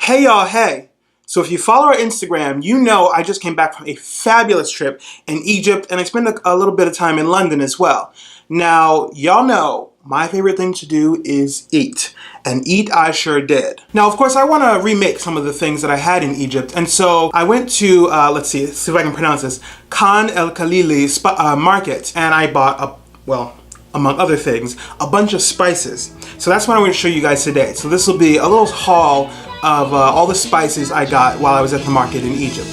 Hey y'all, hey! So if you follow our Instagram, you know I just came back from a fabulous trip in Egypt and I spent a little bit of time in London as well. Now, y'all know my favorite thing to do is eat. And eat I sure did. Now, of course, I want to remake some of the things that I had in Egypt. And so I went to, let's see if I can pronounce this, Khan El Khalili market. And I bought, among other things, a bunch of spices. So that's what I'm going to show you guys today. So this will be a little haul of all the spices I got while I was at the market in Egypt.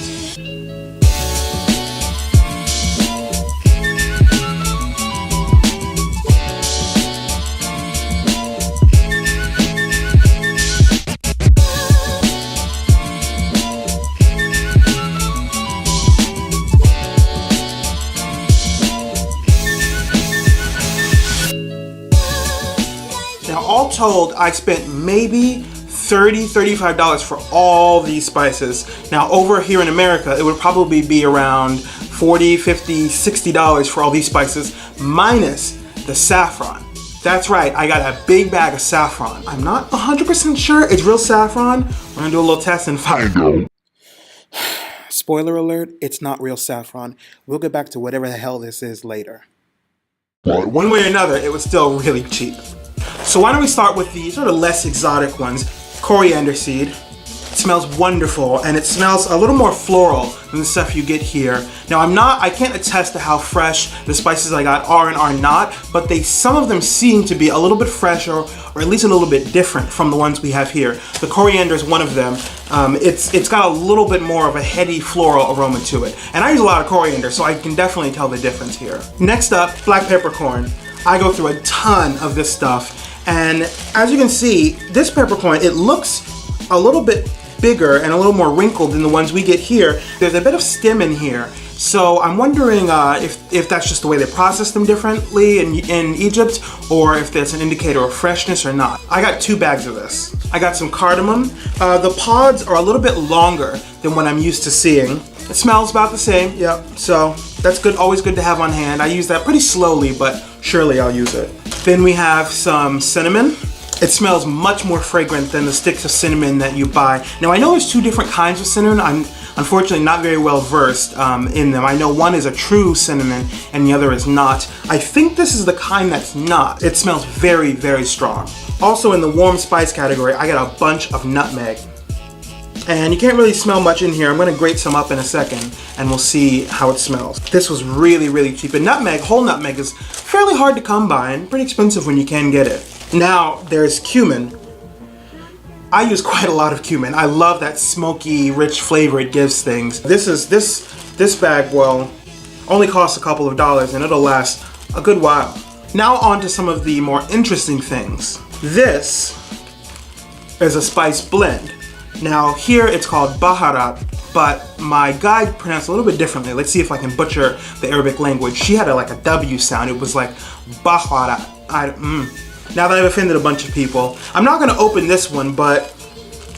Now, all told, I spent maybe $35 for all these spices. Now, over here in America, it would probably be around $40, $50, $60 for all these spices, minus the saffron. That's right, I got a big bag of saffron. I'm not 100% sure it's real saffron. We're gonna do a little test and find out. Spoiler alert, it's not real saffron. We'll get back to whatever the hell this is later. But one way or another, it was still really cheap. So why don't we start with the sort of less exotic ones. Coriander seed. It smells wonderful and it smells a little more floral than the stuff you get here. Now I can't attest to how fresh the spices I got are and are not, but some of them seem to be a little bit fresher or at least a little bit different from the ones we have here. The coriander is one of them. It's got a little bit more of a heady floral aroma to it. And I use a lot of coriander, so I can definitely tell the difference here. Next up, black peppercorn. I go through a ton of this stuff. And as you can see, this peppercorn, it looks a little bit bigger and a little more wrinkled than the ones we get here. There's a bit of stem in here. So I'm wondering if that's just the way they process them differently in Egypt, or if that's an indicator of freshness or not. I got 2 bags of this. I got some cardamom. The pods are a little bit longer than what I'm used to seeing. It smells about the same, yep. So that's good, always good to have on hand. I use that pretty slowly, but surely I'll use it. Then we have some cinnamon. It smells much more fragrant than the sticks of cinnamon that you buy. Now I know there's 2 different kinds of cinnamon. I'm unfortunately not very well versed in them. I know one is a true cinnamon and the other is not. I think this is the kind that's not. It smells very, very strong. Also in the warm spice category, I got a bunch of nutmeg. And you can't really smell much in here. I'm gonna grate some up in a second and we'll see how it smells. This was really, really cheap. And nutmeg, whole nutmeg, is fairly hard to come by and pretty expensive when you can get it. Now, there's cumin. I use quite a lot of cumin. I love that smoky, rich flavor it gives things. This bag, well, only costs a couple of dollars and it'll last a good while. Now on to some of the more interesting things. This is a spice blend. Now here it's called baharat, but my guide pronounced it a little bit differently. Let's see if I can butcher the Arabic language. She had like a W sound. It was like baharat. Now that I've offended a bunch of people, I'm not gonna open this one, but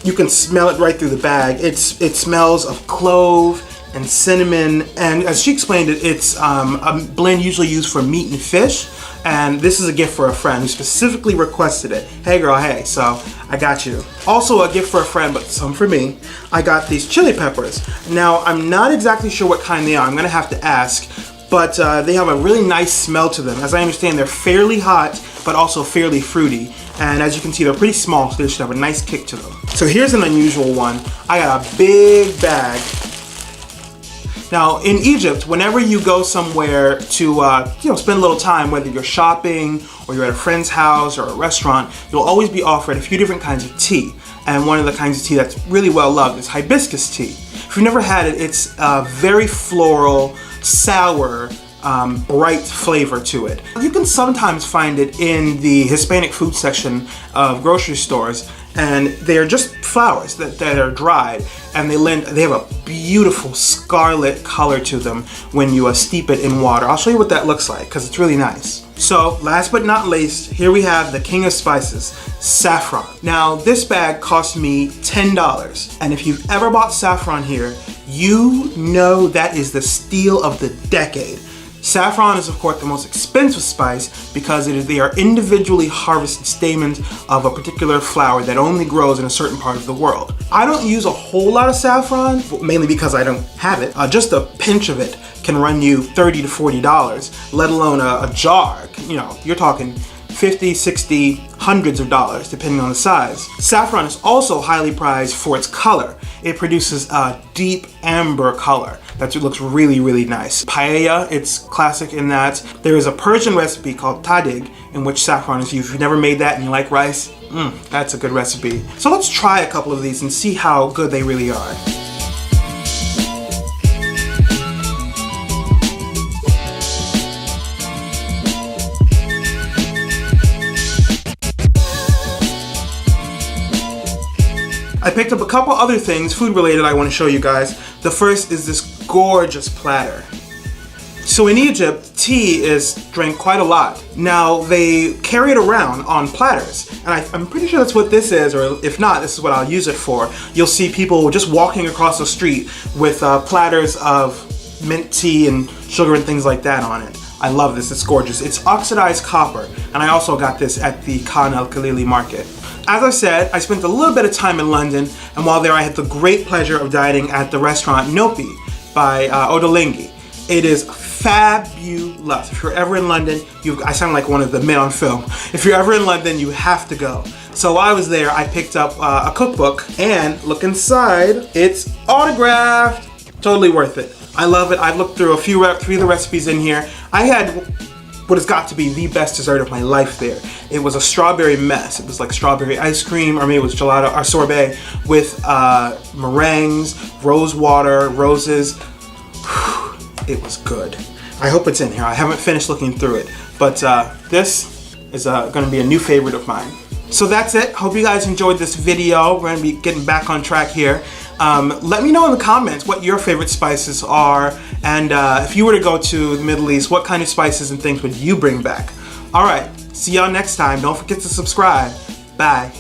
you can smell it right through the bag. It smells of clove and cinnamon, and as she explained it, it's a blend usually used for meat and fish. And this is a gift for a friend who specifically requested it. Hey girl, hey, so I got you. Also a gift for a friend, but some for me. I got these chili peppers. Now, I'm not exactly sure what kind they are. I'm gonna have to ask, but they have a really nice smell to them. As I understand, they're fairly hot, but also fairly fruity. And as you can see, they're pretty small, so they should have a nice kick to them. So here's an unusual one. I got a big bag. Now, in Egypt, whenever you go somewhere to spend a little time, whether you're shopping or you're at a friend's house or a restaurant, you'll always be offered a few different kinds of tea. And one of the kinds of tea that's really well loved is hibiscus tea. If you've never had it, it's a very floral, sour, bright flavor to it. You can sometimes find it in the Hispanic food section of grocery stores, and they are just flowers that are dried, and they have a beautiful scarlet color to them when you steep it in water. I'll show you what that looks like because it's really nice. So last but not least, here we have the king of spices, saffron. Now this bag cost me $10, and if you've ever bought saffron here, you know that is the steal of the decade. Saffron is of course the most expensive spice because they are individually harvested stamens of a particular flower that only grows in a certain part of the world. I don't use a whole lot of saffron, mainly because I don't have it. Just a pinch of it can run you $30 to $40, let alone a jar. You know, you're talking 50, 60, hundreds of dollars depending on the size. Saffron is also highly prized for its color. It produces a deep amber color that looks really, really nice. Paella, it's classic in that. There is a Persian recipe called tadig in which saffron is used. If you've never made that and you like rice, that's a good recipe. So let's try a couple of these and see how good they really are. I picked up a couple other things, food related, I want to show you guys. The first is this gorgeous platter. So in Egypt, tea is drank quite a lot. Now they carry it around on platters, and I'm pretty sure that's what this is, or if not, this is what I'll use it for. You'll see people just walking across the street with platters of mint tea and sugar and things like that on it. I love this, it's gorgeous. It's oxidized copper, and I also got this at the Khan el-Khalili market. As I said, I spent a little bit of time in London, and while there I had the great pleasure of dining at the restaurant Nopi by Ottolenghi. It is fabulous. If you're ever in London, I sound like one of the men on film. If you're ever in London, you have to go. So while I was there, I picked up a cookbook, and look inside, it's autographed. Totally worth it. I love it. I've looked through three of the recipes in here. I had what has got to be the best dessert of my life there. It was a strawberry mess. It was like strawberry ice cream, or maybe it was gelato or sorbet with meringues, rose water, roses. It was good. I hope it's in here. I haven't finished looking through it, but this is going to be a new favorite of mine. So that's it. Hope you guys enjoyed this video. We're going to be getting back on track here. Let me know in the comments what your favorite spices are, and if you were to go to the Middle East, what kind of spices and things would you bring back? Alright, see y'all next time. Don't forget to subscribe. Bye.